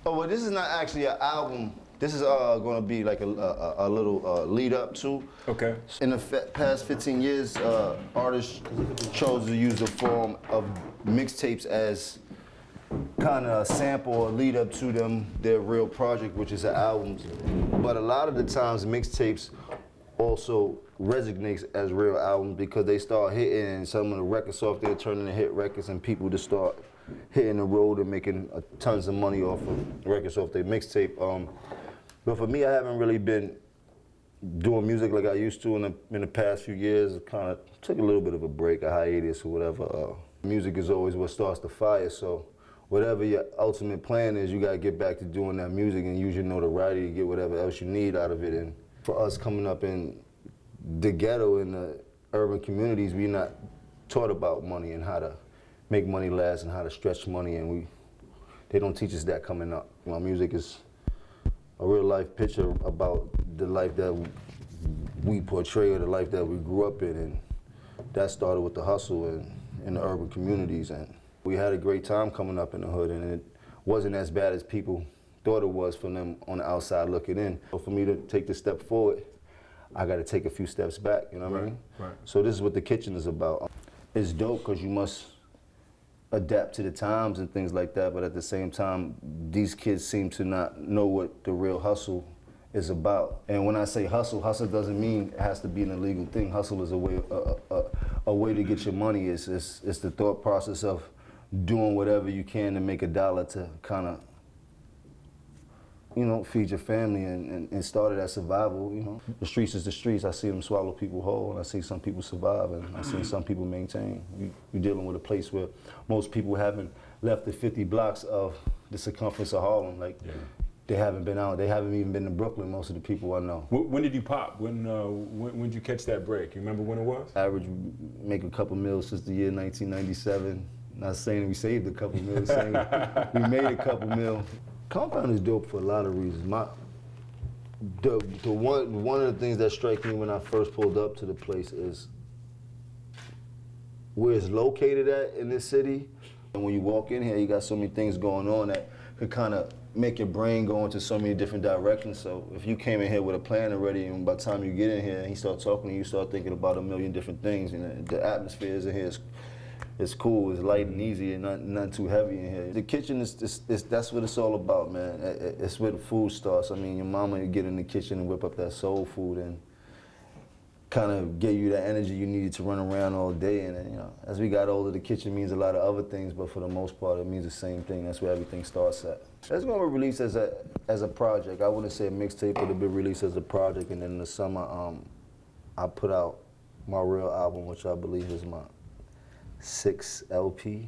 Oh, well, this is not actually an album. This is going to be like a little lead up to. Okay. In the past 15 years, artists chose to use the form of mixtapes as kind of a sample or lead up to their real project, which is the albums. But a lot of the times, mixtapes also resonates as real albums because they start hitting and some of the records off there turning into hit records and people just start hitting the road and making tons of money off of records off their mixtape. But for me, I haven't really been doing music like I used to in the past few years. Kind of took a little bit of a break, a hiatus or whatever. Music is always what starts the fire, so whatever your ultimate plan is, you gotta get back to doing that music and use your notoriety to get whatever else you need out of it. And for us coming up in the ghetto, in the urban communities, we're not taught about money and how to make money last and how to stretch money, and they don't teach us that coming up. My music is a real life picture about the life that we portray or the life that we grew up in, and that started with the hustle and in the urban communities. And we had a great time coming up in the hood, and it wasn't as bad as people thought it was from them on the outside looking in. So for me to take the step forward, I got to take a few steps back, you know what I mean? Right. So this is what the kitchen is about. It's dope because you must adapt to the times and things like that, but at the same time, these kids seem to not know what the real hustle is about. And when I say hustle, hustle doesn't mean it has to be an illegal thing. Hustle is a way to get your money. It's the thought process of doing whatever you can to make a dollar to kind of, you know, feed your family and start it as survival, you know. The streets is the streets. I see them swallow people whole, and I see some people survive, and I see some people maintain. You're dealing with a place where most people haven't left the 50 blocks of the circumference of Harlem. Like, they haven't been out. They haven't even been to Brooklyn, most of the people I know. When did you pop? When did you catch that break? You remember when it was? Average make a couple mils since the year 1997. Not saying we saved a couple mil, saying we made a couple mil. Compound is dope for a lot of reasons. One of the things that strike me when I first pulled up to the place is where it's located at in this city. And when you walk in here, you got so many things going on that could kind of make your brain go into so many different directions. So if you came in here with a plan already, and by the time you get in here and he start talking to you, you start thinking about a million different things. You know, the atmosphere in here it's cool, it's light and easy, and not too heavy in here. The kitchen that's what it's all about, man. It's where the food starts. I mean, your mama would get in the kitchen and whip up that soul food and kind of give you the energy you needed to run around all day. And you know, as we got older, the kitchen means a lot of other things, but for the most part, it means the same thing. That's where everything starts at. It's going to be released as a project. I wouldn't say a mixtape, but it'll be released as a project. And then in the summer, I put out my real album, which I believe is my 6th LP.